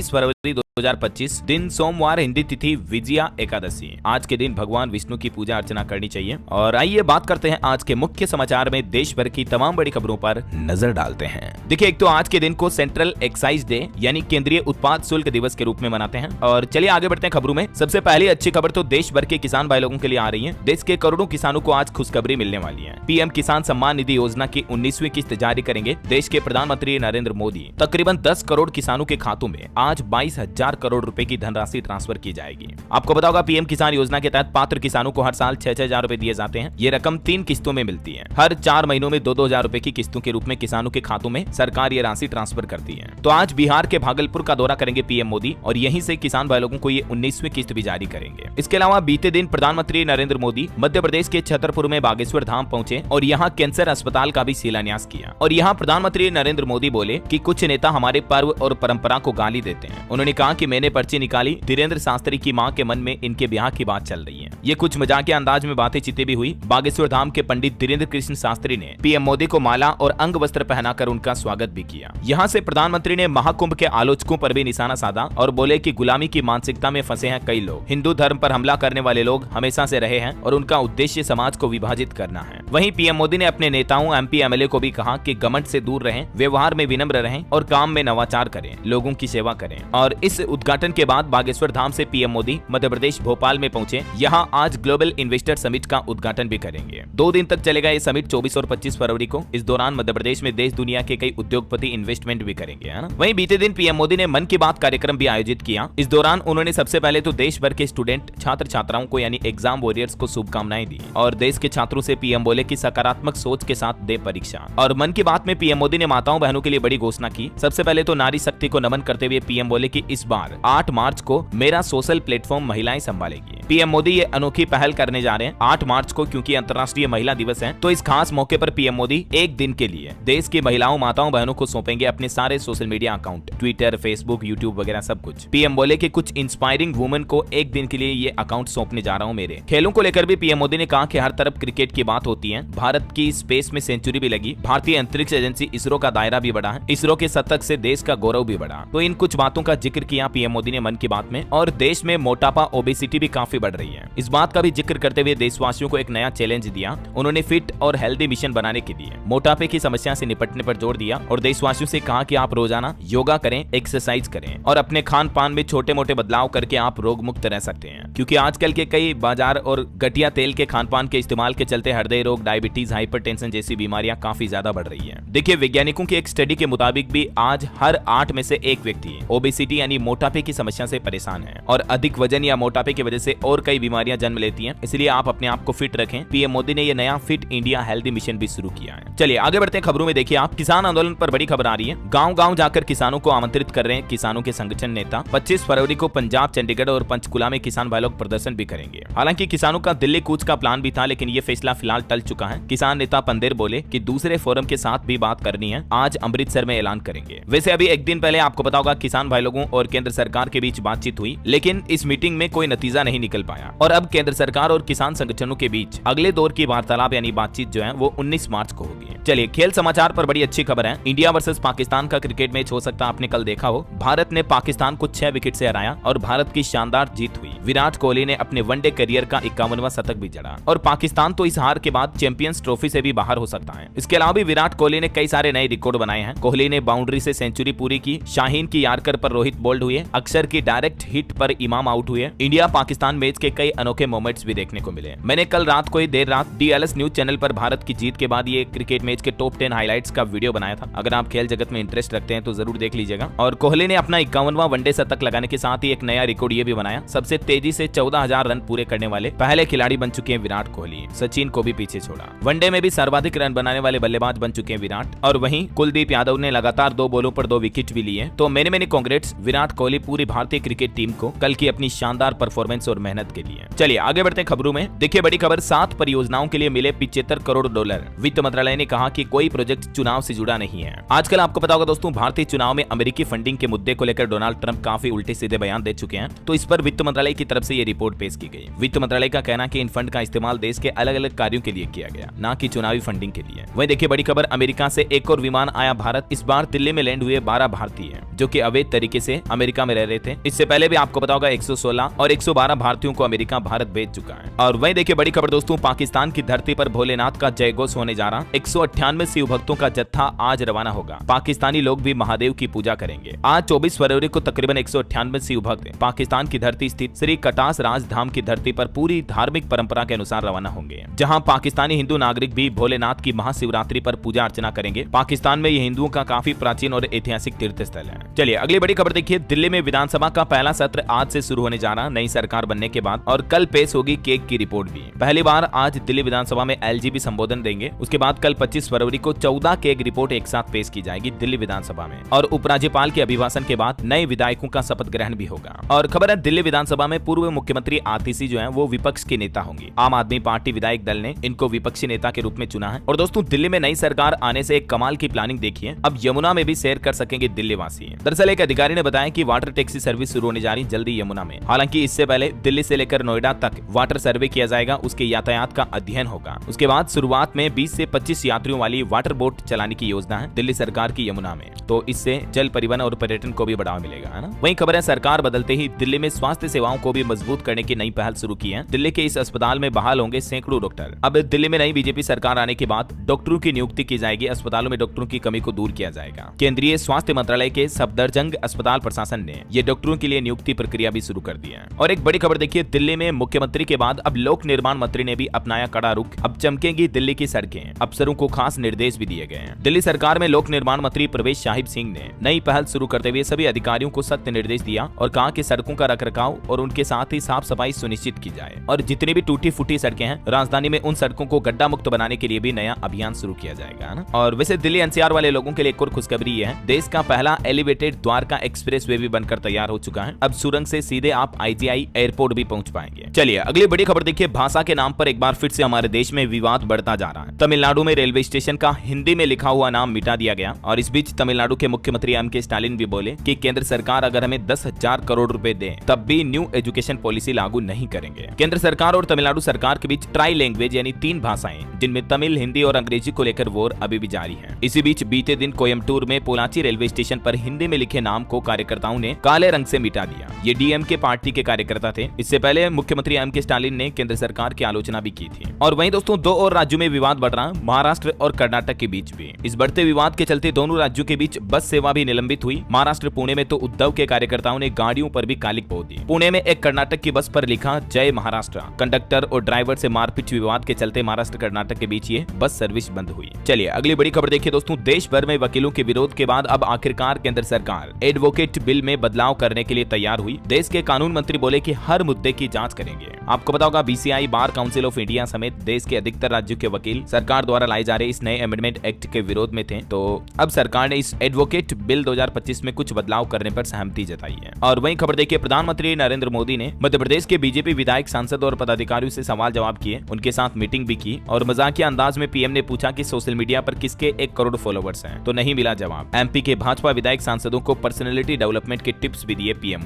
फरवरी 2025, दिन सोमवार, हिंदी तिथि विजया एकादशी। आज के दिन भगवान विष्णु की पूजा अर्चना करनी चाहिए। और आइए बात करते हैं आज के मुख्य समाचार में देश भर की तमाम बड़ी खबरों पर नजर डालते हैं। देखिए, एक तो आज के दिन को सेंट्रल एक्साइज डे यानी केंद्रीय उत्पाद शुल्क दिवस के रूप में मनाते हैं। और चलिए आगे बढ़ते हैं खबरों में। सबसे पहली अच्छी खबर तो देश भर के किसान भाई लोगों के लिए आ रही है। देश के करोड़ों किसानों को आज खुशखबरी मिलने वाली है। पीएम किसान सम्मान निधि योजना की 19वीं किस्त जारी करेंगे देश के प्रधानमंत्री नरेंद्र मोदी। तकरीबन 10 करोड़ किसानों के खातों में आज 22,000 करोड़ रुपए की धनराशि ट्रांसफर की जाएगी। आपको पता होगा, पीएम किसान योजना के तहत पात्र किसानों को हर साल 6,000 रुपए दिए जाते हैं। ये रकम 3 किस्तों में मिलती है। हर 4 महीनों में 2,000 रुपए की किस्तों के रूप में किसानों के खातों में सरकार ये राशि ट्रांसफर करती है। तो आज बिहार के भागलपुर का दौरा करेंगे पीएम मोदी और यहीं से किसान भाई लोगों को ये 19वीं किस्त भी जारी करेंगे। इसके अलावा बीते दिन प्रधानमंत्री नरेंद्र मोदी मध्य प्रदेश के छतरपुर में बागेश्वर धाम पहुंचे और यहाँ कैंसर अस्पताल का भी शिलान्यास किया। और यहाँ प्रधानमंत्री नरेंद्र मोदी बोले कि कुछ नेता हमारे पर्व और परंपरा को गाली देते हैं। उन्होंने कहा कि मैंने पर्ची निकाली, धीरेन्द्र शास्त्री की मां के मन में इनके ब्याह की बात चल रही है। ये कुछ मजाकिया अंदाज में बातें चिते भी हुई। बागेश्वर धाम के पंडित धीरेन्द्र कृष्ण शास्त्री ने पीएम मोदी को माला और अंग वस्त्र पहनाकर उनका स्वागत भी किया। यहाँ से प्रधानमंत्री ने महाकुंभ के आलोचकों पर भी निशाना साधा और बोले कि गुलामी की मानसिकता में फंसे हैं कई लोग। हिंदू धर्म पर हमला करने वाले लोग हमेशा से रहे हैं और उनका उद्देश्य समाज को विभाजित करना है। वहीं पीएम मोदी ने अपने नेताओं, एमपी, एमएलए को भी कहा कि घमंड से दूर रहें, व्यवहार में विनम्र रहें और काम में नवाचार करें, लोगों की सेवा करें। और इस उद्घाटन के बाद बागेश्वर धाम से पीएम मोदी मध्य प्रदेश भोपाल में पहुंचे। यहाँ आज ग्लोबल इन्वेस्टर समिट का उद्घाटन भी करेंगे। 2 दिन तक चलेगा ये समिट, 24 और 25 फरवरी को। इस दौरान मध्य प्रदेश में देश दुनिया के कई उद्योगपति इन्वेस्टमेंट भी करेंगे, है ना। वहीं बीते दिन पीएम मोदी ने मन की बात कार्यक्रम भी आयोजित किया। इस दौरान उन्होंने सबसे पहले तो देश भर के स्टूडेंट, छात्र छात्राओं को यानी एग्जाम वॉरियर्स को शुभकामनाएं दी और देश के छात्रों से पीएम बोले कि सकारात्मक सोच के साथ दे परीक्षा। और मन की बात में पीएम मोदी ने माताओं बहनों के लिए बड़ी घोषणा की। सबसे पहले तो नारी शक्ति को नमन करते हुए पीएम बोले कि इस बार 8 मार्च को मेरा सोशल प्लेटफॉर्म महिलाएं संभालेगी। पीएम मोदी ये अनोखी पहल करने जा रहे हैं 8 मार्च को, क्योंकि अंतर्राष्ट्रीय महिला दिवस है। तो इस खास मौके पर पीएम मोदी एक दिन के लिए देश की महिलाओं, माताओं बहनों को सौंपेंगे अपने सारे social media account, Twitter, Facebook, YouTube वगैरह सब कुछ। पीएम बोले कि कुछ इंस्पायरिंग वुमेन को एक दिन के लिए ये अकाउंट सौंपने जा रहा हूँ मेरे। खेलों को लेकर भी पीएम मोदी ने कहा कि हर तरफ क्रिकेट की बात होती है। भारत की स्पेस में सेंचुरी भी लगी, भारतीय अंतरिक्ष एजेंसी इसरो का दायरा भी बढ़ा है, इसरो के शतक से देश का गौरव भी बढ़ा। तो इन कुछ बातों का जिक्र किया पीएम मोदी ने मन की बात में। और देश में मोटापा, ओबेसिटी भी काफी बढ़ रही है। इस बात का भी जिक्र करते हुए देशवासियों को एक नया चैलेंज दिया। उन्होंने फिट और हेल्दी मिशन बनाने के लिए मोटापे की समस्या से निपटने पर जोर दिया और देशवासियों से कहा कि आप रोजाना योगा करें, एक्सरसाइज करें और अपने खान पान में छोटे मोटे बदलाव करके आप रोग मुक्त रह सकते हैं। क्योंकि आजकल के कई बाजार और घटिया तेल के खान पान के इस्तेमाल के चलते हृदय रोग, डायबिटीज, हाइपरटेंशन जैसी बीमारियां काफी ज्यादा बढ़ रही है। देखिए, वैज्ञानिकों की एक स्टडी के मुताबिक भी आज हर 8 में से 1 व्यक्ति ओबेसिटी यानी मोटापे की समस्या से परेशान है और अधिक वजन या मोटापे की वजह से और कई बीमारियां जन्म लेती हैं। इसलिए आप अपने आप को फिट रखें। पीएम मोदी ने यह नया फिट इंडिया हेल्दी मिशन भी शुरू किया है। चलिए आगे बढ़ते हैं खबरों में। देखिए, आप किसान आंदोलन पर बड़ी खबर आ रही है। गांव-गांव जाकर किसानों को आमंत्रित कर रहे हैं किसानों के संगठन नेता। 25 फरवरी को पंजाब, चंडीगढ़ और पंचकुला में किसान भाई लोग प्रदर्शन भी करेंगे। हालांकि किसानों का दिल्ली कूच का प्लान भी था, लेकिन ये फैसला फिलहाल टल चुका है। किसान नेता पंदेर बोले कि दूसरे फोरम के साथ भी बात करनी है, आज अमृतसर में ऐलान करेंगे। वैसे अभी एक दिन पहले आपको पता होगा किसान भाई लोगों और केंद्र सरकार के बीच बातचीत हुई, लेकिन इस मीटिंग में कोई नतीजा नहीं निकल पाया। और अब केंद्र सरकार और किसान संगठनों के बीच अगले दौर की वार्तालाप यानी बातचीत जो है वो 19 मार्च को होगी। चलिए, खेल समाचार पर बड़ी अच्छी खबर है। इंडिया वर्सेस पाकिस्तान का क्रिकेट मैच हो सकता है आपने कल देखा हो। भारत ने पाकिस्तान को 6 विकेट से हराया और भारत की शानदार जीत हुई। विराट कोहली ने अपने वनडे करियर का 51वां शतक भी जड़ा और पाकिस्तान तो इस हार के बाद चैंपियंस ट्रॉफी से भी बाहर हो सकता है। इसके अलावा भी विराट कोहली ने कई सारे नए रिकॉर्ड बनाए हैं। कोहली ने बाउंड्री से सेंचुरी पूरी की, शाहीन की यार्कर पर रोहित बोल्ड हुए, अक्षर की डायरेक्ट हिट पर इमाम आउट हुए। इंडिया पाकिस्तान मैच के कई अनोखे मोमेंट्स भी देखने को मिले। मैंने कल रात को ही देर रात DLS न्यूज चैनल पर भारत की जीत के बाद ये क्रिकेट मैच के टॉप 10 हाइलाइट्स का वीडियो बनाया था। अगर आप खेल जगत में इंटरेस्ट रखते हैं तो जरूर देख लीजिएगा। और कोहली ने अपना 51वां वनडे शतक लगाने के साथ ही एक नया रिकॉर्ड ये भी बनाया। सबसे तेजी से 14,000 रन पूरे करने वाले पहले खिलाड़ी बन चुके हैं विराट कोहली। सचिन को भी पीछे छोड़ा। वनडे में भी सर्वाधिक रन बनाने वाले बल्लेबाज बन चुके हैं विराट। और वहीं कुलदीप यादव ने लगातार 2 बॉलों पर 2 विकेट भी लिए। तो मेनी कांग्रेट्स विराट कोहली, पूरी भारतीय क्रिकेट टीम को कल की अपनी शानदार परफॉर्मेंस और मेहनत के लिए। चलिए आगे बढ़ते हैं खबरों में। देखिए, बड़ी खबर, 7 परियोजनाओं के लिए मिले 75 करोड़ डॉलर। वित्त मंत्रालय ने कहा कि कोई प्रोजेक्ट चुनाव से जुड़ा नहीं है। आजकल आपको पता होगा दोस्तों, भारतीय चुनाव में अमेरिकी फंडिंग के मुद्दे को लेकर डोनाल्ड ट्रंप काफी उल्टे सीधे बयान दे चुके हैं। तो इस पर वित्त मंत्रालय की तरफ से ये रिपोर्ट पेश की गई। वित्त मंत्रालय का कहना है कि इन फंड का इस्तेमाल देश के अलग अलग कार्यों के लिए किया गया, ना कि चुनावी फंडिंग के लिए। वहीं देखिए बड़ी खबर, अमेरिका से एक और विमान आया भारत। इस बार दिल्ली में लैंड हुए 12 भारतीय जो कि अवैध तरीके से अमेरिका में रह रहे थे। इससे पहले भी आपको पता होगा 116 और 112 भारतीयों को अमेरिका भारत भेज चुका है। और वहीं देखिए बड़ी खबर दोस्तों, पाकिस्तान की धरती पर भोलेनाथ का जयघोष होने जा रहा। 198 शिव भक्तों का जत्था आज रवाना होगा। पाकिस्तानी लोग भी महादेव की पूजा करेंगे। आज 24 फरवरी को तकरीबन 198 शिव भक्त पाकिस्तान की धरती स्थित श्री कटास राज धाम की धरती पर पूरी धार्मिक परंपरा के अनुसार रवाना होंगे, जहां पाकिस्तानी हिंदू नागरिक भी भोलेनाथ की महाशिवरात्रि पर पूजा अर्चना करेंगे। पाकिस्तान में यह हिंदुओं का काफी प्राचीन और ऐतिहासिक तीर्थ स्थल है। चलिए अगली बड़ी खबर देखिए, दिल्ली में विधानसभा का पहला सत्र आज से शुरू होने जा रहा नई सरकार बनने के बाद, और कल पेश होगी केक की रिपोर्ट भी। पहली बार आज दिल्ली विधानसभा में एलजी भी संबोधन देंगे। उसके बाद कल 25 फरवरी को 14 केक रिपोर्ट एक साथ पेश की जाएगी दिल्ली विधानसभा में, और उपराज्यपाल के अभिभाषण के बाद नए विधायकों का शपथ ग्रहण भी होगा। और खबर है दिल्ली विधानसभा में पूर्व मुख्यमंत्री आतिशी जो है वो विपक्ष की नेता होंगी। आम आदमी पार्टी विधायक दल ने इनको विपक्षी नेता के रूप में चुना है। और दोस्तों दिल्ली में नई सरकार आने से एक कमाल की प्लानिंग देखिए, अब यमुना में भी सैर कर सकेंगे दिल्ली वासी। दरअसल एक अधिकारी ने बताया कि वाटर टैक्सी सर्विस शुरू होने जा रही जल्दी यमुना में। हालांकि इससे पहले दिल्ली से लेकर नोएडा तक वाटर सर्वे किया जाएगा, उसके यातायात का अध्ययन होगा। उसके बाद शुरुआत में 20 से 25 यात्रियों वाली वाटर बोट चलाने की योजना है दिल्ली सरकार की यमुना में, तो इससे जल परिवहन और पर्यटन को भी बढ़ावा मिलेगा, है ना। वहीं खबर है सरकार बदलते ही दिल्ली में स्वास्थ्य सेवाओं को भी मजबूत करने की नई पहल शुरू की है। दिल्ली के इस अस्पताल में बहाल होंगे सैकड़ों डॉक्टर। अब दिल्ली में नई बीजेपी सरकार आने के बाद डॉक्टरों की नियुक्ति की जाएगी। अस्पतालों में डॉक्टरों की कमी को दूर किया जाएगा। केंद्रीय स्वास्थ्य मंत्रालय के सफदरजंग अस्पताल प्रशासन ने ये डॉक्टरों के लिए नियुक्ति प्रक्रिया भी शुरू कर दी है। और एक बड़ी खबर देखिए, दिल्ली में मुख्यमंत्री के बाद अब लोक निर्माण मंत्री ने भी अपनाया कड़ा रुख। अब चमकेंगी दिल्ली की सड़कें। अफसरों को खास निर्देश भी दिए गए हैं। दिल्ली सरकार में लोक निर्माण मंत्री प्रवेश साहिब सिंह ने नई पहल शुरू करते हुए सभी अधिकारियों को सख्त निर्देश दिया और कहा कि सड़कों का रखरखाव और उनके साथ ही साफ सफाई सुनिश्चित की जाए, और जितनी भी टूटी फूटी सड़कें हैं राजधानी में उन सड़कों को गड्ढा मुक्त बनाने के लिए भी नया अभियान शुरू किया जाएगा, है ना। और वैसे दिल्ली एनसीआर वाले लोगों के लिए एक और खुशखबरी है, देश का पहला एलिवेटेड द्वारका एक्सप्रेस वे भी बनकर तैयार हो चुका है। अब सुरंग से सीधे आप आईजीआई एयरपोर्ट भी पहुंच पाएंगे। चलिए अगली बड़ी खबर देखिए, भाषा के नाम पर एक बार फिर से हमारे देश में विवाद बढ़ता जा रहा है। तमिलनाडु में रेलवे स्टेशन का हिंदी में लिखा हुआ नाम मिटा दिया गया, और इस बीच तमिलनाडु के मुख्यमंत्री एम.के. स्टालिन भी बोले कि केंद्र सरकार अगर हमें 10,000 करोड़ रुपए दे तब भी न्यू एजुकेशन पॉलिसी लागू नहीं करेंगे। केंद्र सरकार और तमिलनाडु सरकार के बीच ट्राई लैंग्वेज यानी 3 भाषाएं जिनमें तमिल, हिंदी और अंग्रेजी को लेकर वोर अभी भी जारी है। इसी बीच बीते दिन कोयम्बटूर में पोलाची रेलवे स्टेशन पर हिंदी में लिखे नाम को कार्यकर्ताओं ने काले रंग से मिटा दिया। ये डीएमके पार्टी के कार्यकर्ता थे। इससे पहले मुख्यमंत्री एम.के. स्टालिन ने केंद्र सरकार की आलोचना भी की थी। और वहीं दोस्तों 2 और राज्यों में विवाद बढ़ रहा, महाराष्ट्र और कर्नाटक के बीच भी। इस बढ़ते विवाद के चलते दोनों राज्यों के बीच बस सेवा भी निलंबित हुई। महाराष्ट्र पुणे में तो उद्धव के कार्यकर्ताओं ने गाड़ियों पर भी कालिक बो दी। पुणे में एक कर्नाटक की बस पर लिखा जय महाराष्ट्र। कंडक्टर और ड्राइवर से मारपीट विवाद के चलते महाराष्ट्र कर्नाटक के बीच ये बस सर्विस बंद हुई। चलिए अगली बड़ी खबर देखिए दोस्तों, देश भर में वकीलों के विरोध के बाद अब आखिरकार केंद्र सरकार एडवोकेट बिल में बदलाव करने के लिए तैयार हुई। देश के कानून मंत्री बोले कि हर मुद्दे की जांच करेंगे। आपको पता होगा BCI, bar council of India समेत देश के अधिकतर राज्यों के वकील सरकार द्वारा लाए जा रहे इस नए अमेंडमेंट एक्ट के विरोध में थे। तो अब सरकार ने इस एडवोकेट बिल 2025 में कुछ बदलाव करने पर सहमति जताई है। और वहीं खबर देखिए, प्रधानमंत्री नरेंद्र मोदी ने मध्य प्रदेश के बीजेपी विधायक, सांसद और पदाधिकारियों से सवाल जवाब किए, उनके साथ मीटिंग भी की। और मजाकिया अंदाज में पीएम ने पूछा कि सोशल मीडिया पर किसके 1 करोड़ फॉलोवर्स हैं, तो नहीं मिला जवाब। एमपी के भाजपा विधायक सांसदों को पर्सनैलिटी डेवलपमेंट के टिप्स भी दिए पीएम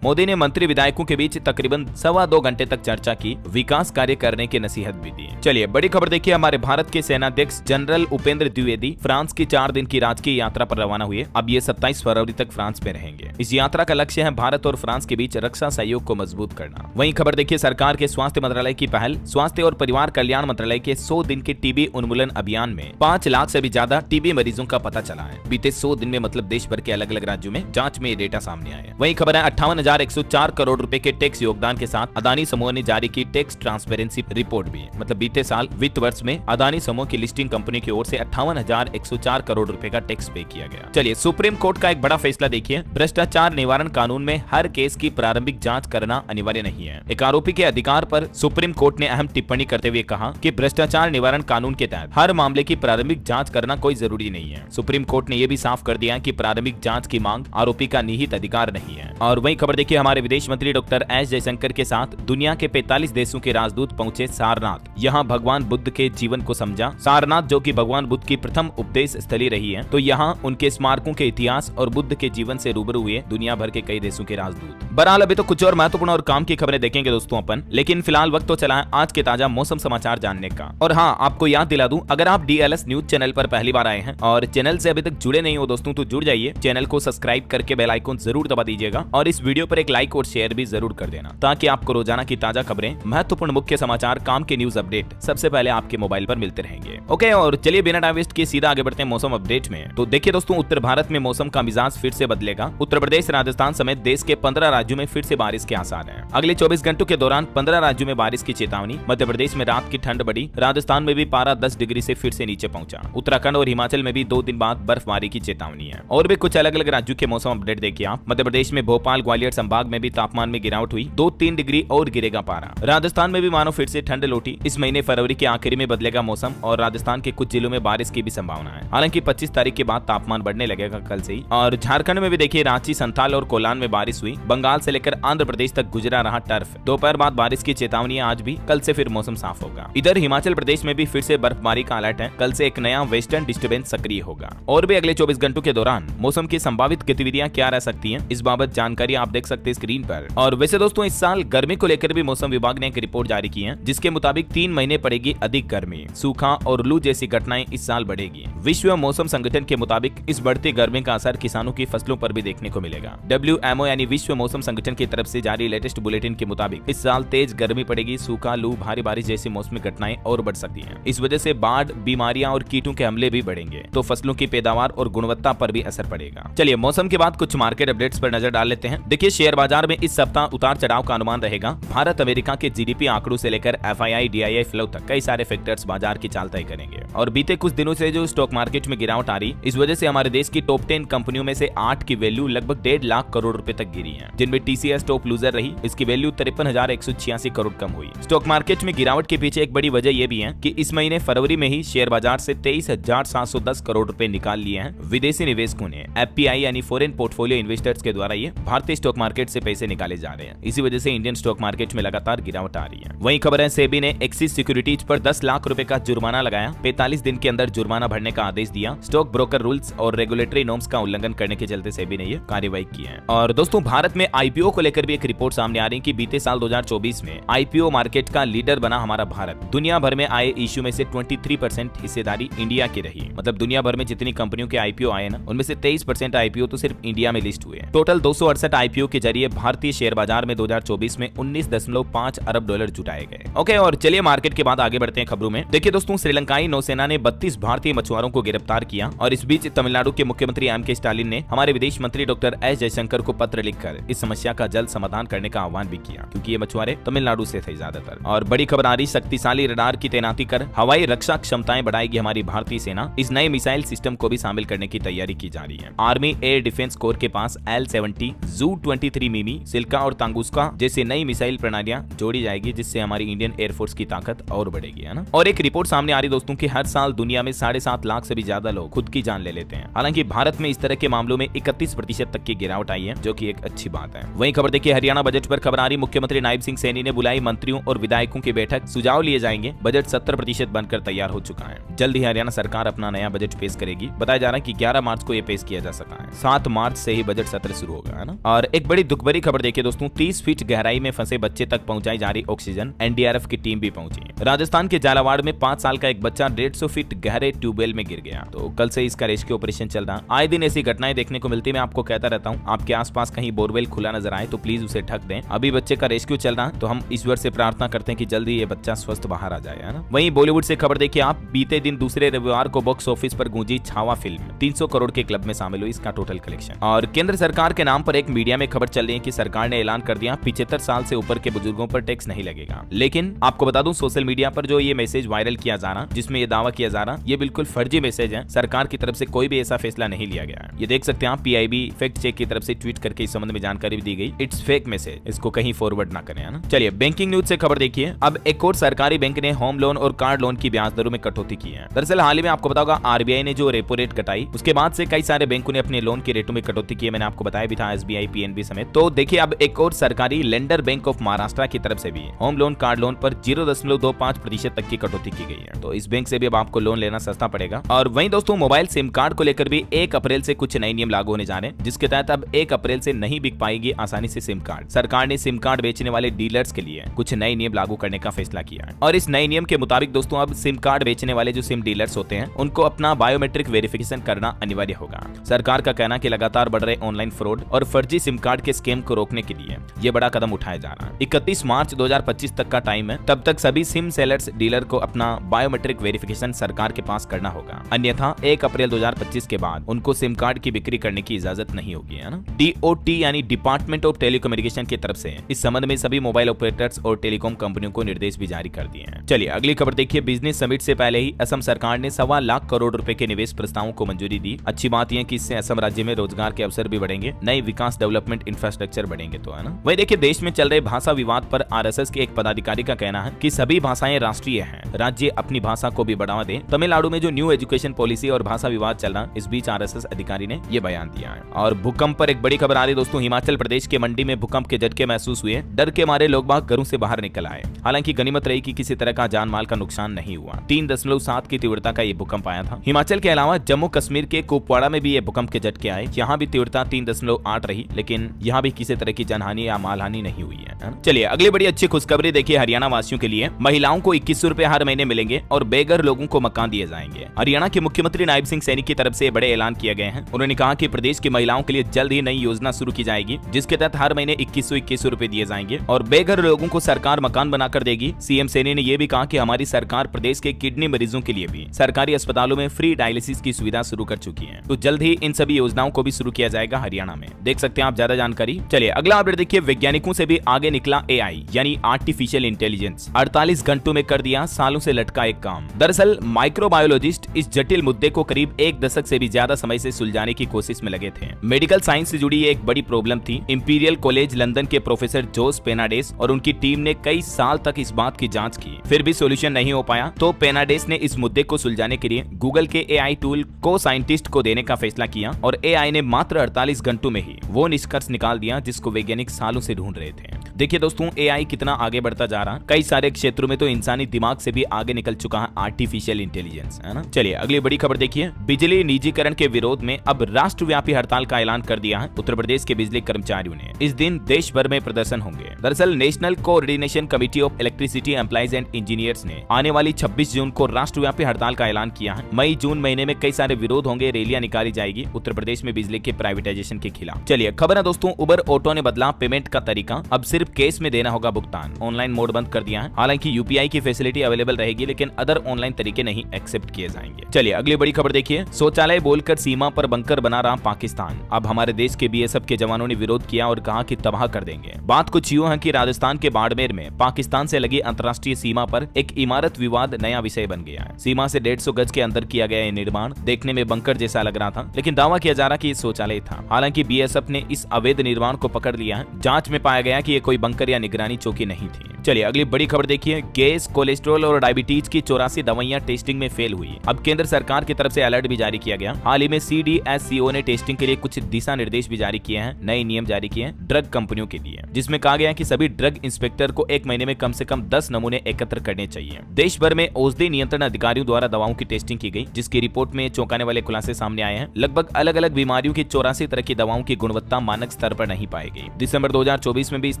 मोदी ने मंत्री विधायकों के बीच तकरीबन 2.25 घंटे तक चर्चा की, विकास कार्य करने की नसीहत भी दी। चलिए बड़ी खबर देखिए, हमारे भारत के सेनाध्यक्ष जनरल उपेंद्र द्विवेदी फ्रांस की 4 दिन की राजकीय यात्रा पर रवाना हुए। अब ये 27 फरवरी तक फ्रांस में रहेंगे। इस यात्रा का लक्ष्य है भारत और फ्रांस के बीच रक्षा सहयोग को मजबूत करना। वहीं खबर देखिए, सरकार के स्वास्थ्य मंत्रालय की पहल, स्वास्थ्य और परिवार कल्याण मंत्रालय के 100 दिन के टीबी उन्मूलन अभियान में 5 लाख से भी ज्यादा टीबी मरीजों का पता चला है। बीते 100 दिन में, मतलब देश भर के अलग अलग राज्यों में जांच में ये डेटा सामने आया। वहीं खबर है 58,104 करोड़ रुपए के टैक्स योगदान के साथ अदानी समूह ने जारी की टैक्स ट्रांसपेरेंसी रिपोर्ट भी। मतलब बीते साल वित्त वर्ष में अदानी समूह की लिस्टिंग कंपनी की ओर से 58,104 करोड़ रुपए का टैक्स पे किया गया। चलिए सुप्रीम कोर्ट का एक बड़ा फैसला देखिए, भ्रष्टाचार निवारण कानून में हर केस की प्रारंभिक जांच करना अनिवार्य नहीं है। एक आरोपी के अधिकार पर सुप्रीम कोर्ट ने अहम टिप्पणी करते हुए कहा कि भ्रष्टाचार निवारण कानून के तहत हर मामले की प्रारंभिक जांच करना कोई जरूरी नहीं है। सुप्रीम कोर्ट ने यह भी साफ कर दिया कि प्रारंभिक जांच की मांग आरोपी का निहित अधिकार नहीं है। और वहीं खबर देखिए, हमारे विदेश मंत्री डॉक्टर एस जयशंकर के साथ दुनिया के 45 देशों के राजदूत पहुंचे सारनाथ। यहाँ भगवान बुद्ध के जीवन को समझा। सारनाथ जो कि भगवान बुद्ध की प्रथम उपदेश स्थली रही है, तो यहाँ उनके स्मारकों के इतिहास और बुद्ध के जीवन से रूबरू हुए दुनिया भर के कई देशों के राजदूत। बहरहाल अभी तो कुछ और महत्वपूर्ण और काम की खबरें देखेंगे दोस्तों अपन, लेकिन फिलहाल वक्त तो चला है आज के ताजा मौसम समाचार जानने का। और हाँ, आपको याद दिला दूं, अगर आप DLS न्यूज चैनल पर पहली बार आए हैं और चैनल से अभी तक जुड़े नहीं हो दोस्तों, तो जुड़ जाइए, चैनल को सब्सक्राइब करके बेल आइकन जरूर दबा दीजिएगा और इस वीडियो पर एक लाइक और शेयर भी जरूर कर देना, ताकि आपको रोजाना की ताजा खबरें, महत्वपूर्ण मुख्य समाचार, काम के न्यूज अपडेट सबसे पहले आपके मोबाइल पर मिलते रहेंगे। ओके, और चलिए बिना टाइम वेस्ट किए सीधा आगे बढ़ते हैं मौसम अपडेट में। तो देखिए दोस्तों, उत्तर भारत में मौसम का मिजाज फिर से बदलेगा। उत्तर प्रदेश, राजस्थान समेत देश के 15 राज्यों में फिर से बारिश के आसार हैं। अगले 24 घंटों के दौरान 15 राज्यों में बारिश की चेतावनी। मध्य प्रदेश में रात की ठंड बढ़ी, राजस्थान में भी पारा 10 डिग्री से फिर से नीचे पहुंचा। उत्तराखंड और हिमाचल में भी 2 दिन बाद बर्फबारी की चेतावनी है। और भी कुछ अलग अलग राज्यों के मौसम अपडेट देखिए आप। मध्य प्रदेश में भोपाल, ग्वालियर संभाग में भी तापमान में गिरावट हुई, 2-3 डिग्री और गिरेगा पारा। राजस्थान में भी मानो फिर से ठंड लौटी। इस महीने फरवरी के आखिर में बदलेगा मौसम और राजस्थान के कुछ जिलों में बारिश की भी संभावना है। हालांकि 25 तारीख के बाद तापमान बढ़ने लगेगा कल से ही। और झारखंड में भी देखिए, रांची, संथाल और कोलान में बारिश हुई। बंगाल से लेकर आंध्र प्रदेश तक गुजरा रहा टर्फ। दोपहर बाद बारिश की चेतावनी आज भी, कल से फिर मौसम साफ होगा। इधर हिमाचल प्रदेश में भी फिर से बर्फबारी का अलर्ट है। कल से एक नया वेस्टर्न डिस्टर्बेंस सक्रिय होगा। और भी अगले 24 घंटों के दौरान मौसम की संभावित गतिविधियां क्या रह सकती हैं, इस बाबत जानकारी आप देख सकते हैं स्क्रीन पर। और वैसे दोस्तों, इस साल गर्मी को लेकर भी मौसम विभाग ने एक रिपोर्ट जारी की है, जिसके मुताबिक 3 महीने पड़ेगी अधिक गर्मी, सूखा और लू जैसी घटनाएं इस साल बढ़ेगी। विश्व मौसम संगठन के मुताबिक इस बढ़ती गर्मी का असर किसानों की फसलों पर भी देखने को मिलेगा। WMO यानी विश्व मौसम संगठन की तरफ से जारी लेटेस्ट बुलेटिन के मुताबिक इस साल तेज गर्मी पड़ेगी, सूखा, लू, भारी बारिश जैसी मौसमी घटनाएं और बढ़ सकती हैं। इस वजह से बाढ़, बीमारियां और कीटों के हमले भी बढ़ेंगे, तो फसलों की पैदावार और गुणवत्ता पर भी असर पड़ेगा। चलिए मौसम के बाद कुछ मार्केट अपडेट्स पर नजर डाल लेते हैं। देखिए, शेयर बाजार में इस सप्ताह उतार चढ़ाव का अनुमान रहेगा। भारत अमेरिका के GDP आंकड़ों से लेकर FII DII फ्लो तक कई सारे फैक्टर्स बाजार की चाल तय करेंगे। और बीते कुछ दिनों से जो स्टॉक मार्केट में गिरावट आ रही, इस वजह से हमारे देश की टॉप 10 कंपनियों में से 8 की वैल्यू लगभग 1.5 लाख करोड़ रुपए तक गिरी है, जिनमें TCS टॉप लूजर रही। इसकी वैल्यू 53,186 करोड़ कम हुई। स्टॉक मार्केट में गिरावट के पीछे एक बड़ी वजह यह भी है कि इस महीने फरवरी में ही शेयर बाजार से 23,710 करोड़ रुपए निकाल लिए हैं विदेशी निवेशकों ने। FPI यानी फॉरेन पोर्टफोलियो इन्वेस्टर्स के द्वारा ये भारतीय स्टॉक मार्केट से पैसे निकाले जा रहे हैं। इसी वजह से इंडियन स्टॉक मार्केट में लगातार गिरावट आ रही है। वहीं खबर है, सेबी ने एक्सिस सिक्योरिटीज पर 10 लाख रुपए का जुर्माना लगाया। 45 दिन के अंदर जुर्माना भरने का आदेश दिया। स्टॉक ब्रोकर रूल्स और रेगुलेटरी नॉर्म्स का उल्लंघन करने के चलते सेबी ने यह कार्रवाई की है। और दोस्तों, भारत में IPO को लेकर भी एक रिपोर्ट सामने आ रही है कि बीते साल 2024 में IPO मार्केट का लीडर बना हमारा भारत। दुनिया भर में आए इश्यू में से 23% हिस्सेदारी इंडिया की रही। मतलब दुनिया भर में जितनी कंपनियों के IPO आए ना, उनमें से 23% IPO तो सिर्फ इंडिया में लिस्ट हुए। टोटल 268 IPO के जरिए भारतीय शेयर बाजार में 2024 में 19.5 अरब डॉलर जुटाए गए। ओके, और चलिए मार्केट के बाद आगे बढ़ते हैं खबरों में। देखिए दोस्तों, श्रीलंकाई नौसेना ने 32 भारतीय मछुआरों को गिरफ्तार किया। और इस बीच तमिलनाडु के मुख्यमंत्री M.K. स्टालिन ने हमारे विदेश मंत्री डॉक्टर S. जयशंकर को पत्र लिखकर इस समस्या का जल्द समाधान करने का आह्वान भी किया, क्योंकि ये मछुआरे तमिलनाडु से थे ज्यादातर। और बड़ी खबर आ रही, शक्तिशाली रडार की तैनाती कर हवाई रक्षा क्षमताएं बढ़ाएगी हमारी भारतीय सेना। इस नए मिसाइल सिस्टम को भी शामिल करने की तैयारी की जा रही है। आर्मी एयर डिफेंस कोर के पास L-70, ZU-23 मिमी, सिल्का और तांगुस्का जैसी नई मिसाइल प्रणालियां जोड़ी जाएगी, जिससे हमारी इंडियन एयरफोर्स की ताकत और बढ़ेगी, है ना। और एक रिपोर्ट सामने आ रही दोस्तों कि हर साल दुनिया में 7.5 लाख से भी ज्यादा लोग खुद की जान ले लेते हैं। हालांकि भारत में इस तरह के मामलों में 31% तक की गिरावट आई है, जो कि एक अच्छी बात है। वहीं खबर देखिए, हरियाणा बजट पर खबर आ रही, मुख्यमंत्री नायब सिंह सैनी ने बुलाई मंत्रियों और विधायकों की बैठक, सुझाव लिए जाएंगे। बजट 70% बनकर तैयार हो चुका है। जल्द ही हरियाणा सरकार अपना नया बजट पेश करेगी। बताया जा रहा है कि 11 मार्च को यह पेश किया जा सका है। 7 मार्च से ही बजट सत्र शुरू होगा, है ना। और एक बड़ी दुख भरी खबर देखिए दोस्तों, 30 फीट गहराई में फंसे बच्चे तक पहुंचाई जा रही ऑक्सीजन। NDRF की टीम भी पहुंची। राजस्थान के झालावाड़ में 5 साल का एक बच्चा 150 फीट गहरे ट्यूबवेल में गिर गया। तो कल से इसका रेस्क्यू ऑपरेशन चल रहा है। आए दिन ऐसी घटनाएं देखने को मिलती है। मैं आपको कहता रहता हूँ, आपके आसपास कहीं बोरवेल खुला नजर आए तो प्लीज उसे ढक दें। अभी बच्चे का रेस्क्यू चल रहा है, तो हम ईश्वर से प्रार्थना करते हैं कि जल्दी ये बच्चा स्वस्थ बाहर आ जाए, है ना। वहीं बॉलीवुड से खबर देखिए आप, बीते दिन दूसरे रविवार को बॉक्स ऑफिस पर गूंजी छावा फिल्म 300 करोड़ के क्लब में शामिल हुई इसका टोटल कलेक्शन। और केंद्र सरकार के नाम पर एक मीडिया में खबर चल रही है कि सरकार ने ऐलान कर दिया 75 साल से ऊपर के बुजुर्गों पर टैक्स नहीं लगेगा। लेकिन आपको बता दूं, सोशल मीडिया पर जो ये मैसेज वायरल किया जा रहा, जिसमें ये दावा किया जा रहा, ये बिल्कुल फर्जी मैसेज है। सरकार की तरफ से कोई भी ऐसा फैसला नहीं लिया गया है। ये देख सकते हैं आप, PIB फैक्ट चेक की तरफ से ट्वीट करके इस संबंध में जानकारी भी दी गई। इट्स फेक मैसेज, इसको कहीं फॉरवर्ड ना करें, है ना। चलिए बैंकिंग न्यूज से खबर देखिए। अब एक और सरकारी बैंक ने होम लोन और कार्ड लोन की ब्याज दरों में कटौती की है। दरअसल हाल ही में आपको बताओगा, RBI ने जो रेपो रेट घटाई, उसके बाद से कई सारे बैंकों ने अपने लोन के रेटों में कटौती की है। मैंने आपको बताया भी था, SBI, PNB समेत। तो देखिए, अब एक और सरकारी लेंडर बैंक ऑफ महाराष्ट्र की तरफ से भी होम लोन, कार्ड लोन पर 0.25% तक की कटौती की गई है। तो इस बैंक से भी अब आपको लोन लेना सस्ता पड़ेगा। और वहीं दोस्तों, मोबाइल सिम कार्ड को लेकर भी 1 अप्रैल से कुछ नए नियम लागू होने जा रहे हैं, जिसके तहत अब 1 अप्रैल से नहीं बिक पाएगी आसानी से सिम कार्ड। सरकार ने सिम कार्ड बेचने वाले डीलर्स के लिए कुछ नए नियम लागू करने का फैसला किया है। और इस नए नियम के मुताबिक दोस्तों अब सिम कार्ड बेचने वाले जो सिम डीलर्स होते हैं उनको अपना बायोमेट्रिक वेरिफिकेशन करना अनिवार्य होगा। सरकार का कहना है कि लगातार बढ़ रहे ऑनलाइन फ्रॉड और फर्जी सिम कार्ड के स्कैम को रोकने के लिए ये बड़ा कदम उठाया जा रहा है। 31 मार्च 2025 तक का टाइम है, तब तक सभी सिम सेलर्स डीलर को अपना बायोमेट्रिक वेरिफिकेशन सरकार के पास करना होगा, अन्यथा 1 अप्रैल 2025 के बाद उनको सिम कार्ड की बिक्री करने की इजाजत नहीं होगी, है ना। DOT यानी डिपार्टमेंट ऑफ टेलीकम्युनिकेशन की तरफ से इस संबंध में सभी मोबाइल ऑपरेटर्स और टेलीकॉम कंपनियों को निर्देश भी जारी कर दिए हैं। चलिए अगली खबर देखिए। बिजनेस समिट से पहले ही असम सरकार ने 1.25 लाख करोड़ रुपए के निवेश प्रस्तावों को मंजूरी दी। अच्छी बात यह कि इससे असम राज्य में रोजगार के अवसर भी बढ़ेंगे, नए विकास डेवलपमेंट इंफ्रास्ट्रक्चर बढ़ेंगे, तो है ना। वही देखिए, देश में चल रहे भाषा विवाद पर RSS के एक पदाधिकारी का कहना है कि सभी भाषाएं राष्ट्रीय हैं, राज्य अपनी भाषा को भी बढ़ावा दे। तमिलनाडु में जो न्यू एजुकेशन पॉलिसी और भाषा विवाद चल रहा, इस बीच RSS अधिकारी ने यह बयान दिया है। और भूकंप पर एक बड़ी खबर आ रही दोस्तों। हिमाचल प्रदेश के मंडी में भूकंप के झटके महसूस हुए, डर के मारे लोग बाग घरों से बाहर निकल आए। हालांकि गनीमत रही कि किसी तरह का जान माल का नुकसान नहीं हुआ। 3.7 की तीव्रता का ये भूकंप आया था। हिमाचल के अलावा जम्मू कश्मीर के कुपवाड़ा में भी ये भूकंप के झटके आए। यहाँ भी तीव्रता 3.8 रही, लेकिन यहाँ भी किसी तरह की जनहानि या मालहानि नहीं हुई है। चलिए अगली बड़ी अच्छी खुशखबरी देखिए हरियाणा वासियों के लिए। महिलाओं को 2100 रुपए हर महीने मिलेंगे और बेघर लोगों को मकान दिए जाएंगे। हरियाणा के मुख्यमंत्री नायब सिंह सैनी की तरफ से बड़े ऐलान किए गए हैं। उन्होंने कहा कि प्रदेश की महिलाओं के लिए जल्द ही नई योजना शुरू की जाएगी, जिसके तहत हर महीने 2100 रुपए दिए जाएंगे और बेघर लोगों को सरकार मकान बनाकर देगी। सीएम सैनी ने यह भी कहा कि हमारी सरकार प्रदेश के किडनी मरीजों के लिए भी सरकारी अस्पतालों में फ्री डायलिसिस की सुविधा शुरू कर चुकी है। तो जल्द ही इन सभी योजनाओं को भी शुरू किया जाएगा हरियाणा में। देख सकते हैं आप ज्यादा जानकारी। चलिए अगला अपडेट देखिए। वैज्ञानिकों से भी आगे निकला AI यानी आर्टिफिशियल इंटेलिजेंस। 48 घंटों में कर दिया सालों से लटका एक काम। दरअसल माइक्रोबायोलॉजिस्ट इस जटिल मुद्दे को करीब 1 दशक से भी ज्यादा समय से सुलझाने की कोशिश में लगे थे। मेडिकल साइंस से जुड़ी एक बड़ी प्रॉब्लम थी। इंपीरियल कॉलेज लंदन के प्रोफेसर जोस पेनाडेस और उनकी टीम ने कई साल तक इस बात की जांच की, फिर भी सॉल्यूशन नहीं हो पाया। तो पेनाडेस ने इस मुद्दे को सुलझाने के लिए गूगल के AI टूल को साइंटिस्ट को देने का फैसला किया और AI ने मात्र 48 घंटों में ही वो निष्कर्ष निकाल दिया जिसको वैज्ञानिक सालों से ढूंढ रहे थे। देखिए दोस्तों, AI कितना आगे बढ़ता जा रहा है। कई सारे क्षेत्रों में तो इंसानी दिमाग से भी आगे निकल चुका है आर्टिफिशियल इंटेलिजेंस, है ना। चलिए अगली बड़ी खबर देखिए। बिजली निजीकरण के विरोध में अब राष्ट्रव्यापी हड़ताल का ऐलान कर दिया है उत्तर प्रदेश के बिजली कर्मचारियों ने। इस दिन देश भर में प्रदर्शन होंगे। दरअसल national coordination committee of electricity employees and engineers ने आने वाली 26 जून को राष्ट्रव्यापी हड़ताल का ऐलान किया है। मई जून महीने में कई सारे विरोध होंगे, रैलियां निकाली जाएगी उत्तर प्रदेश में बिजली के प्राइवेटाइजेशन के खिलाफ। चलिए खबर है दोस्तों, उबर ऑटो ने बदला पेमेंट का तरीका। अब सिर्फ कैश में देना होगा भुगतान, ऑनलाइन मोड बंद कर दिया है। हालांकि UPI की फैसिलिटी अवेलेबल रहेगी, लेकिन अदर ऑनलाइन तरीके नहीं एक्सेप्ट किए जाएंगे। चलिए अगली बड़ी खबर देखिए। शौचालय बोलकर सीमा पर बंकर बना रहा पाकिस्तान। अब हमारे देश के BSF के जवानों ने विरोध किया और कहा कि तबाह कर देंगे। बात कुछ यूं है कि राजस्थान के बाड़मेर में पाकिस्तान से लगी अंतर्राष्ट्रीय सीमा पर एक इमारत विवाद नया विषय बन गया है। सीमा से 150 गज के अंदर किया गया ये निर्माण देखने में बंकर जैसा लग रहा था, लेकिन दावा किया जा रहा कि ये शौचालय था। हालांकि BSF ने इस अवैध निर्माण को पकड़ लिया है। जांच में पाया गया कि ये कोई बंकर या निगरानी चौकी नहीं थी। चलिए अगली बड़ी खबर देखिए। गैस, कोलेस्ट्रॉल और डायबिटीज की 84 दवाइयां टेस्टिंग में फेल हुई। अब केंद्र सरकार की तरफ से अलर्ट भी जारी किया गया। हाल ही में CDSCO ने टेस्टिंग के लिए कुछ दिशा निर्देश भी जारी किए हैं, नए नियम जारी किए हैं ड्रग कंपनियों के लिए, जिसमें कहा गया कि सभी ड्रग इंस्पेक्टर को 1 महीने में कम से कम 10 नमूने एकत्र करने चाहिए। देश भर में औषधि नियंत्रण अधिकारियों द्वारा दवाओं की टेस्टिंग की गई, जिसकी रिपोर्ट में चौंकाने वाले खुलासे सामने आए हैं। लगभग अलग अलग बीमारियों की 84 तरह की दवाओं की गुणवत्ता मानक स्तर पर नहीं पाई गई। दिसंबर 2024 में भी इस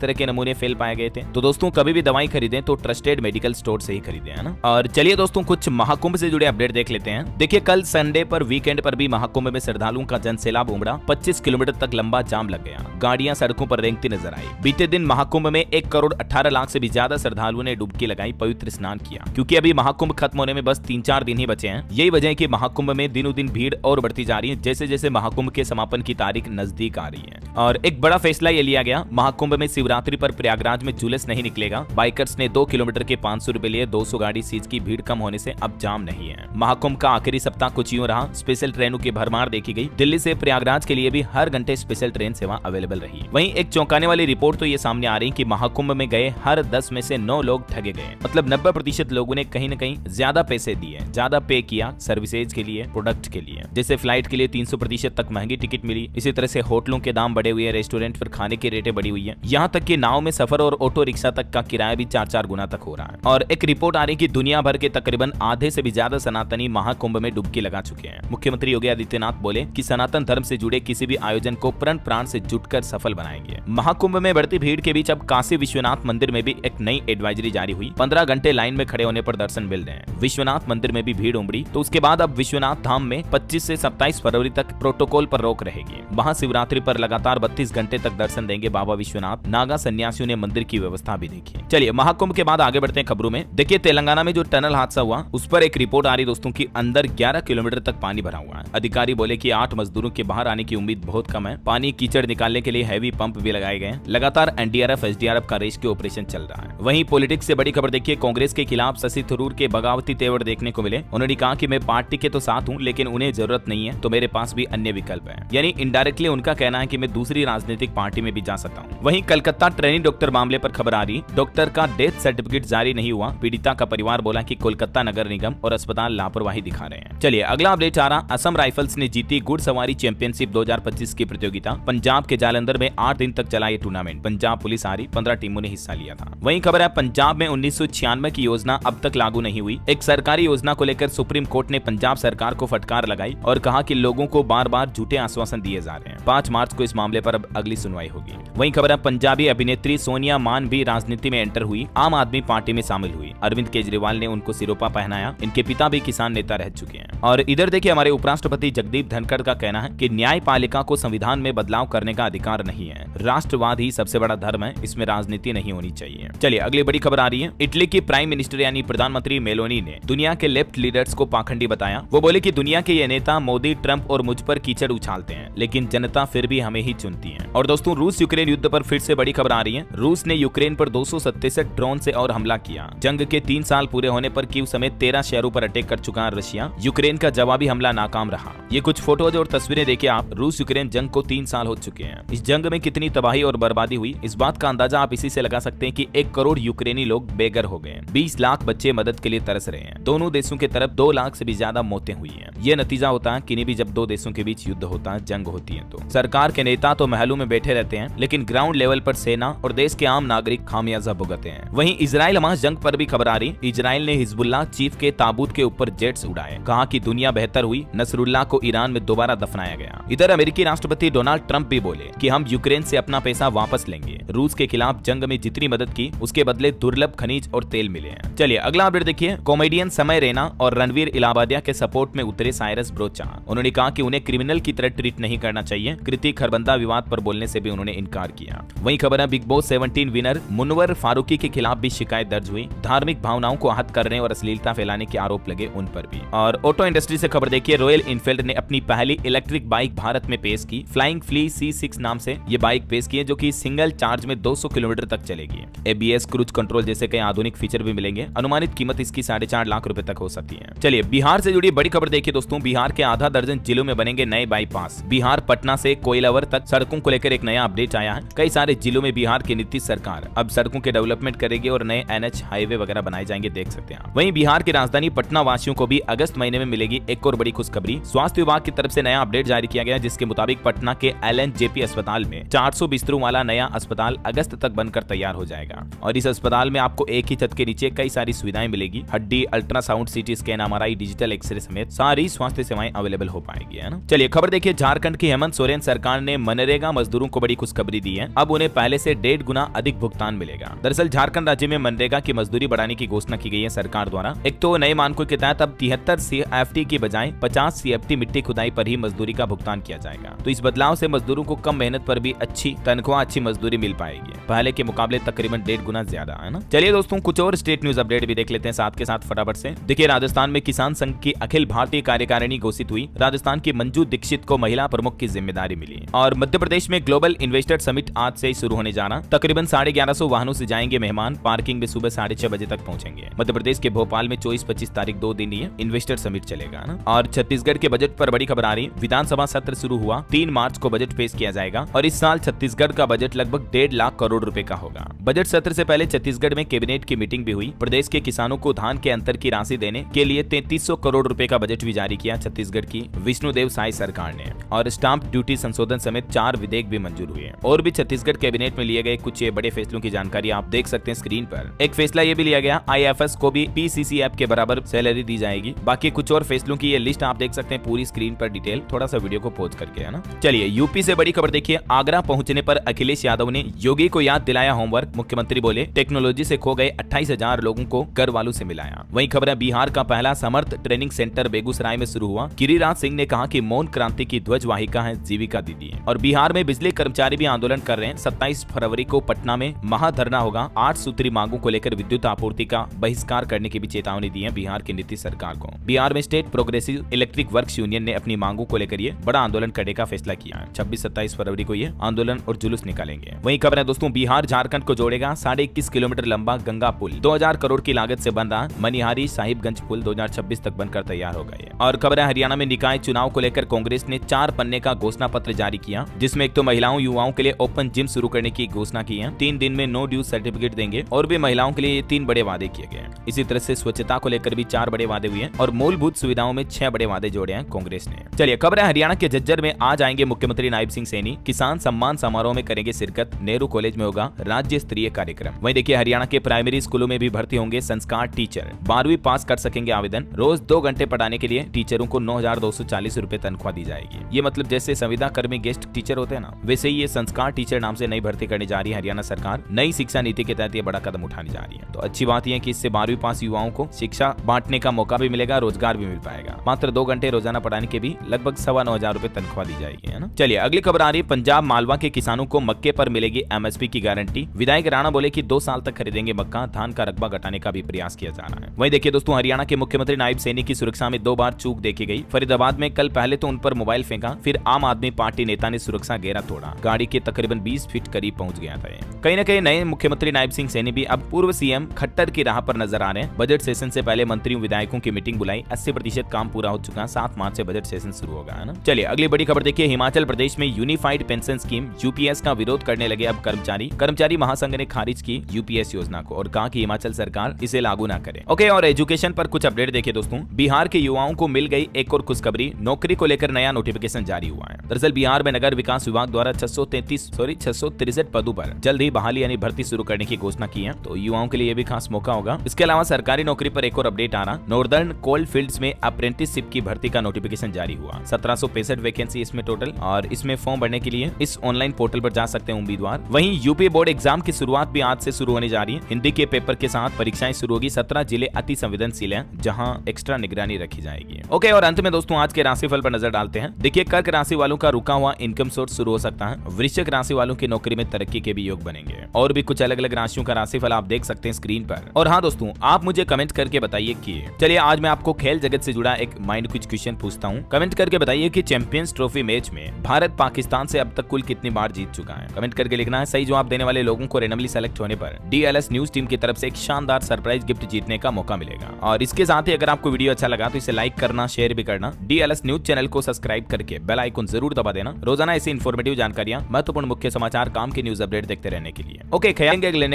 तरह के नमूने फेल पाए गए थे। तो दोस्तों, कभी भी दवाई खरीदें तो ट्रस्टेड मेडिकल स्टोर से ही खरीदें, है ना। और चलिए दोस्तों, कुछ महाकुंभ से जुड़े अपडेट देख लेते हैं। देखिए, कल संडे पर वीकेंड पर भी महाकुंभ में श्रद्धालुओं का जनसैलाब उमड़ा। 25 किलोमीटर तक लंबा जाम लग गया। गाड़ियां सड़कों पर रेंगती नजर आई। बीते दिन महाकुंभ में 1 करोड़ 18 लाख से भी ज्यादा श्रद्धालुओं ने डुबकी लगाई, पवित्र स्नान किया। क्योंकि अभी महाकुंभ खत्म होने में बस 3-4 दिन ही बचे हैं। यही वजह है कि महाकुंभ में दिनों दिन भीड़ और बढ़ती जा रही है, जैसे जैसे महाकुंभ के समापन की तारीख नजदीक आ रही है। और एक बड़ा फैसला ये लिया गया, महाकुंभ में शिवरात्रि पर प्रयागराज में जुलूस नहीं निकलेगा। बाइकर्स ने 2 किलोमीटर के 500 रुपए लिए। 200 गाड़ी सीज की। भीड़ कम होने से अब जाम नहीं है। महाकुंभ का आखिरी सप्ताह कुछ यूं रहा। स्पेशल ट्रेनों की भरमार देखी गई। दिल्ली से प्रयागराज के लिए भी हर घंटे स्पेशल ट्रेन सेवा अवेलेबल रही। वहीं एक चौंकाने वाली रिपोर्ट तो ये सामने आ रही कि महाकुंभ में गए हर 10 में से 9 लोग ठगे गए। मतलब 90% लोगों ने कहीं न कहीं ज्यादा पैसे दिए, ज्यादा पे किया सर्विसेज के लिए, प्रोडक्ट के लिए। जैसे फ्लाइट के लिए 300% तक महंगी टिकट मिली। इसी तरह से होटलों के दाम बढ़े हुए हैं, रेस्टोरेंट पर खाने की रेटें बढ़ी हुई है। यहाँ तक कि नाव में सफर और ऑटो रिक्शा तक का किराया भी 4-4 गुना तक हो रहा है। और एक रिपोर्ट आ रही है कि दुनिया भर के तकरीबन आधे से भी ज्यादा सनातनी महाकुंभ में डुबकी लगा चुके हैं। मुख्यमंत्री योगी आदित्यनाथ बोले कि सनातन धर्म से जुड़े किसी भी आयोजन को प्रण प्राण से जुटकर सफल बनाएंगे। महाकुंभ में बढ़ती भीड़ के बीच अब काशी विश्वनाथ मंदिर में भी एक नई एडवाइजरी जारी हुई। 15 घंटे लाइन में खड़े होने पर दर्शन मिल रहे हैं। विश्वनाथ मंदिर में भी भीड़ उमड़ी तो उसके बाद अब विश्वनाथ धाम में 25 से 27 फरवरी तक प्रोटोकॉल पर रोक रहेगी। महाशिवरात्रि पर लगातार 32 घंटे तक दर्शन देंगे बाबा विश्वनाथ। नागा सन्यासियों ने मंदिर की व्यवस्था भी देखी। चलिए महाकुंभ के बाद आगे बढ़ते हैं खबरों में। देखिए तेलंगाना में जो टनल हादसा हुआ उस पर एक रिपोर्ट आ रही दोस्तों की अंदर 11 किलोमीटर तक पानी भरा हुआ है। अधिकारी बोले कि 8 मजदूरों के बाहर आने की उम्मीद बहुत कम है। पानी कीचड़ निकालने के लिए हैवी पंप भी लगाए गए हैं। लगातार एनडीआरएफ एसडीआरएफ का रेस्क्यू ऑपरेशन चल रहा है। वहीं पॉलिटिक्स से बड़ी खबर देखिए, कांग्रेस के खिलाफ शशि थरूर के बगावती तेवर देखने को मिले। उन्होंने कहा कि मैं पार्टी के तो साथ हूं लेकिन उन्हें जरूरत नहीं है तो मेरे पास भी अन्य विकल्प है। यानी इनडायरेक्टली उनका कहना है कि मैं दूसरी राजनीतिक पार्टी में भी जा सकता हूं। वहीं कलकत्ता ट्रेनी डॉक्टर मामले पर खबर आ रही, डॉक्टर का डेथ सर्टिफिकेट जारी नहीं हुआ। पीड़िता का परिवार बोला कि कोलकाता नगर निगम और अस्पताल लापरवाही दिखा रहे हैं। चलिए अगला अपडेट आ रहा, असम राइफल्स ने जीती घुड़सवारी चैंपियनशिप 2025 की प्रतियोगिता। पंजाब के जालंधर में 8 दिन तक चला ये टूर्नामेंट। पंजाब पुलिस आ रही, 15 टीमों ने हिस्सा लिया था। वहीं खबर है पंजाब में 1996 की योजना अब तक लागू नहीं हुई। एक सरकारी योजना को लेकर सुप्रीम कोर्ट ने पंजाब सरकार को फटकार लगाई और कहा कि लोगों को बार बार झूठे आश्वासन दिए जा रहे हैं। 5 मार्च को इस मामले पर अब अगली सुनवाई होगी। वहीं खबर है पंजाबी अभिनेत्री सोनिया मान भी राजनीति में एंटर हुई, आम आदमी पार्टी में शामिल हुई। अरविंद केजरीवाल ने उनको सिरोपा पहनाया। इनके पिता भी किसान नेता रह चुके हैं। और इधर देखिए हमारे उपराष्ट्रपति जगदीप धनखड़ का कहना है कि न्यायपालिका को संविधान में बदलाव करने का अधिकार नहीं है। राष्ट्रवाद ही सबसे बड़ा धर्म है, इसमें राजनीति नहीं होनी चाहिए। चलिए अगली बड़ी खबर आ रही है, इटली की प्राइम मिनिस्टर यानी प्रधानमंत्री मेलोनी ने दुनिया के लेफ्ट लीडर्स को पाखंडी बताया। वो बोले कि दुनिया के ये नेता मोदी, ट्रंप और मुझ पर कीचड़ उछालते हैं लेकिन जनता फिर भी हमें ही चुनती है। और दोस्तों रूस यूक्रेन युद्ध पर फिर से बड़ी खबर आ रही है। रूस ने यूक्रेन पर 267 ड्रोन से और हमला किया। जंग के 3 साल पूरे होने पर कीव समेत 13 शहरों पर अटैक कर चुका है रशिया। यूक्रेन का जवाबी हमला नाकाम रहा। ये कुछ फोटोज और तस्वीरें देखिए आप। रूस यूक्रेन जंग को 3 साल हो चुके हैं। इस जंग में कितनी तबाही और बर्बादी हुई इस बात का अंदाजा आप इसी से लगा सकते हैं कि 1 करोड़ यूक्रेनी लोग बेघर हो गए। 20 लाख बच्चे मदद के लिए तरस रहे हैं। दोनों देशों की तरफ 2 लाख से भी ज्यादा मौतें हुई हैं। ये नतीजा होता है किन्हीं भी जब 2 देशों के बीच युद्ध होता है, जंग होती है तो सरकार के नेता तो महलों में बैठे रहते हैं लेकिन ग्राउंड लेवल पर सेना और देश के आम नागरिक खामियाजा भुगतते हैं। वहीं इजराइल हमास जंग पर भी खबर आ रही। इजराइल ने हिजबुल्लाह चीफ के ताबूत के ऊपर जेट्स उड़ाए। कहा कि दुनिया बेहतर हुई, नसरुल्लाह को ईरान में दोबारा दफनाया गया। इधर अमेरिकी राष्ट्रपति डोनाल्ड ट्रंप भी बोले कि हम यूक्रेन से अपना पैसा वापस लेंगे। रूस के खिलाफ जंग में जितनी मदद की उसके बदले दुर्लभ खनिज और तेल मिले हैं। चलिए अगला अपडेट देखिए, कॉमेडियन समय रैना और रणवीर इलाहाबादिया के सपोर्ट में उतरे साइरस ब्रोचा। उन्होंने कहा कि उन्हें क्रिमिनल की तरह ट्रीट नहीं करना चाहिए। कृति खरबंदा विवाद पर बोलने से भी उन्होंने इनकार किया। वहीं खबर है Bigg Boss 17 winner Munawar Faruqui के खिलाफ भी शिकायत दर्ज हुई। धार्मिक भावनाओं को आहत करने और अश्लीलता फैलाने के आरोप लगे उन पर भी। और ऑटो इंडस्ट्री से खबर देखिए, रॉयल इनफील्ड ने अपनी पहली इलेक्ट्रिक बाइक भारत में पेश की। फ्लाइंग फ्ली C6 नाम से ये बाइक पेश की है जो कि सिंगल चार्ज में 200 किलोमीटर तक चलेगी। ABS क्रूज कंट्रोल जैसे कई आधुनिक फीचर भी मिलेंगे। अनुमानित कीमत इसकी 4.5 लाख रुपए तक हो सकती है। चलिए बिहार से जुड़ी बड़ी खबर देखिए दोस्तों, बिहार के आधा दर्जन जिलों में बनेंगे नए बाईपास। बिहार पटना से कोइलावर तक सड़कों को लेकर एक नया अपडेट आया है। कई सारे जिलों में बिहार की नीतीश सरकार अब सड़कों के डेवलपमेंट करेगी और नए NH हाईवे वगैरह बनाए जाएंगे, देख सकते हैं। वहीं बिहार की राजधानी पटना वासियों को भी अगस्त महीने में मिलेगी एक और बड़ी खुशखबरी। स्वास्थ्य विभाग की तरफ से नया अपडेट जारी किया गया जिसके मुताबिक पटना के LNJP अस्पताल में 400 बिस्तरों वाला नया अस्पताल अगस्त तक बनकर तैयार हो जाएगा। और इस अस्पताल में आपको एक ही छत के नीचे कई सारी सुविधाएं मिलेगी। हड्डी, ultrasound, CT scan, MRI, digital xray समेत सारी स्वास्थ्य सेवाएं अवेलेबल हो पाएगी, है ना। चलिए खबर देखिए, झारखंड की हेमंत सोरेन सरकार ने मनरेगा मजदूरों को बड़ी खुशखबरी दी है। अब उन्हें पहले से 1.5 गुना अधिक भुगतान मिलेगा। दरअसल झारखंड राज्य में मनरेगा की मजदूरी बढ़ाने की घोषणा की गई है सरकार द्वारा। एक तो नए मानकों के तहत अब 73 CFT की बजाय 50 CFT मिट्टी खुदाई पर ही मजदूरी का भुगतान किया जाएगा। तो इस बदलाव से मजदूरों को कम मेहनत पर भी अच्छी तनख्वाह, अच्छी मजदूरी मिल पाएगी। पहले के मुकाबले तकरीबन 1.5 गुना ज्यादा, है ना। चलिए दोस्तों कुछ और स्टेट न्यूज अपडेट भी देख लेते हैं साथ के साथ फटाफट से। देखिए राजस्थान में किसान संघ की अखिल भारतीय कार्यकारिणी घोषित हुई। राजस्थान की मंजू दीक्षित को महिला प्रमुख की जिम्मेदारी मिली। और मध्य प्रदेश में ग्लोबल इन्वेस्टर समिट आज से ही शुरू होने जाना। तकरीबन 1150 वाहनों से जाएंगे मेहमान। पार्किंग में सुबह 6:30 बजे तक पहुंचेंगे। मध्य प्रदेश के भोपाल में 24-25 तारीख 2 दिन ये इन्वेस्टर समिट चलेगा ना। और छत्तीसगढ़ के बजट पर बड़ी खबर आ रही। विधानसभा सत्र शुरू हुआ, 3 मार्च को बजट पेश किया जाएगा। और इस साल छत्तीसगढ़ का बजट लगभग 1.5 लाख करोड़ रुपए का होगा। बजट सत्र से पहले छत्तीसगढ़ में कैबिनेट की मीटिंग भी हुई। प्रदेश के किसानों को धान के अंतर की राशि देने के लिए 3300 करोड़ रुपए का बजट भी जारी किया छत्तीसगढ़ की विष्णुदेव साय सरकार ने। और स्टाम्प ड्यूटी संशोधन समेत 4 विधेयक भी मंजूर हुए। और भी छत्तीसगढ़ कैबिनेट में लिए गए कुछ बड़े फैसलों की जानकारी आप देख सकते हैं स्क्रीन पर। एक फैसला ये भी लिया गया, IAFS को भी PCCF के बराबर सैलरी दी जाएगी। बाकी कुछ और फैसलों की ये लिस्ट आप देख सकते हैं पूरी स्क्रीन पर डिटेल, थोड़ा सा वीडियो को पॉज करके, है ना। चलिए यूपी से बड़ी खबर देखिए, आगरा पहुंचने पर अखिलेश यादव ने योगी को याद दिलाया होमवर्क। मुख्यमंत्री बोले टेक्नोलॉजी से खो गए 28,000 लोगों को घर वालों से मिलाया। वहीं खबर है बिहार का पहला समर्थ ट्रेनिंग सेंटर बेगूसराय में शुरू हुआ। गिरिराज सिंह ने कहा कि मौन क्रांति की ध्वजवाहिका है जीविका दीदी। और बिहार में बिजली कर्मचारी भी आंदोलन कर रहे हैं। 27 फरवरी को पटना में महाधरना होगा। 8 सूत्री मांगों को लेकर विद्युत आपूर्ति का बहिष्कार करने की भी चेतावनी दी है बिहार की नीतीश सरकार को। बिहार में state progressive electric works union ने अपनी मांगों को लेकर ये बड़ा आंदोलन करने का फैसला किया है। 26-27 फरवरी को ये आंदोलन और जुलूस निकालेंगे। वहीं खबर है दोस्तों, बिहार झारखंड को जोड़ेगा 21.5 किलोमीटर लंबा गंगा पुल 2000 करोड़ की लागत से बन रहा मनिहारी साहिबगंज पुल 2026 तक बनकर तैयार हो गए। और खबर है हरियाणा में निकाय चुनाव को लेकर कांग्रेस ने 4 पन्ने का घोषणा पत्र जारी किया, जिसमें एक तो महिलाओं युवाओं के लिए ओपन जिम शुरू करने की घोषणा की है। 3 दिन में नो ड्यूज सर्टिफिकेट देंगे और भी महिलाओं के लिए ये 3 बड़े वादे किए गए। इसी तरह से स्वच्छता को लेकर भी 4 बड़े वादे हुए और मूलभूत सुविधाओं में 6 बड़े वादे जोड़े हैं कांग्रेस ने। चलिए खबर है हरियाणा के झज्जर में आज आएंगे मुख्यमंत्री नायब सिंह सैनी। किसान सम्मान समारोह में करेंगे शिरकत। नेहरू कॉलेज में होगा राज्य स्तरीय कार्यक्रम। वहीं देखिए हरियाणा के प्राइमरी स्कूलों में भी भर्ती होंगे संस्कार टीचर। 12वीं पास कर सकेंगे आवेदन। रोज 2 घंटे पढ़ाने के लिए टीचरों को 9,240 रुपए तनख्वाह दी जाएगी। ये मतलब जैसे संविदा कर्मी गेस्ट टीचर होते हैं ना, वैसे ही ये संस्कार टीचर नाम से नई भर्ती करने जा रही है हरियाणा सरकार। नई शिक्षा नीति के तहत ये बड़ा कदम उठाने जा रही है। तो अच्छी बात यह है कि इससे 12वीं पास युवाओं को शिक्षा बांटने का मौका भी मिलेगा, रोजगार भी मिल पाएगा। मात्र 2 घंटे रोजाना पढ़ाने के भी लगभग 9,1500 रुपए तनख्वाह दी जाएगी, है ना। चलिए अगली खबर आ रही है, पंजाब मालवा के किसानों को मक्के पर मिलेगी MSP की गारंटी। विधायक राणा बोले कि 2 साल तक खरीदेंगे मक्का। धान का रकबा घटाने का भी प्रयास किया जा रहा है। वहीं देखिए दोस्तों, हरियाणा के मुख्यमंत्री नायब सैनी की सुरक्षा में 2 बार चूक देखी गई। फरीदाबाद में कल पहले तो उन पर मोबाइल फेंका, फिर आम आदमी पार्टी नेता ने सुरक्षा घेरा तोड़ा। गाड़ी के तकरीबन 20 फीट करीब पहुंच गया था। कहीं न कहीं नए मुख्यमंत्री नायब सिंह सैनी भी अब पूर्व CM खट्टर की राह पर नजर आ रहे हैं। बजट सेशन से पहले मंत्रियों विधायकों की मीटिंग बुलाई। 80% काम पूरा हो चुका है। 7 मार्च से बजट सेशन शुरू होगा, है ना। चलिए अगली बड़ी खबर देखिए, हिमाचल प्रदेश में यूनिफाइड पेंशन स्कीम UPS का विरोध करने लगे अब कर्मचारी महासंघ ने खारिज की UPS योजना को और कहा कि हिमाचल सरकार इसे लागू ना करे। ओके, और एजुकेशन पर कुछ अपडेट देखिए दोस्तों, बिहार के युवाओं को मिल गई एक और खुशखबरी। नौकरी को लेकर नया नोटिफिकेशन जारी हुआ है। दरअसल बिहार में नगर विकास विभाग द्वारा 663 पदों पर जल्द ही बहाली यानी भर्ती शुरू करने की घोषणा की है। तो युवाओं के लिए ये भी खास मौका होगा। इसके अलावा सरकारी नौकरी पर एक और अपडेट आ रहा, नॉर्दर्न कोल फील्ड्स में अप्रेंटिसशिप की भर्ती का नोटिफिकेशन जारी हुआ। 1765 वैकेंसी इसमें टोटल, और इसमें फॉर्म भरने के लिए इस ऑनलाइन पोर्टल पर जा सकते हैं उम्मीदवार। वहीं यूपी बोर्ड एग्जाम की शुरुआत भी आज से शुरू होने जा रही है। हिंदी के पेपर के साथ परीक्षाएं शुरू होगी। 17 जिले अति संवेदनशील हैं, जहां एक्स्ट्रा निगरानी रखी जाएगी। ओके, और अंत में दोस्तों आज के राशिफल पर नजर डालते हैं। देखिए कर्क राशि वालों का रुका हुआ इनकम सोर्स शुरू हो सकता है। वृश्चिक राशि वालों की नौकरी में तरक्की के भी योग बनेंगे। और भी कुछ अलग अलग राशियों का राशिफल आप देख सकते हैं स्क्रीन पर। और हाँ दोस्तों, आप मुझे कमेंट करके बताइए कि चलिए आज मैं आपको खेल जगत से जुड़ा एक माइंड क्विज क्वेश्चन पूछता हूँ। कमेंट करके बताइए कि चैंपियंस ट्रॉफी मैच में भारत पाकिस्तान से अब तक कुल कितनी बार जीत चुका है। कमेंट करके लिखना है। सही जवाब देने वाले लोगों को रैंडमली सेलेक्ट होने पर DLS न्यूज टीम की तरफ से एक शानदार सरप्राइज गिफ्ट जीतने का मौका मिलेगा। और इसके साथ ही अगर आपको वीडियो अच्छा लगा तो इसे लाइक करना, शेयर भी करना। DLS न्यूज चैनल को सब्सक्राइब करके बेल आइकन जरूर दबा देना। रोजाना ऐसी इंफॉर्मेटिव जानकारियां, महत्वपूर्ण मुख्य समाचार, काम की न्यूज अपडेट देखते रहने के लिए। ओके, ख्याल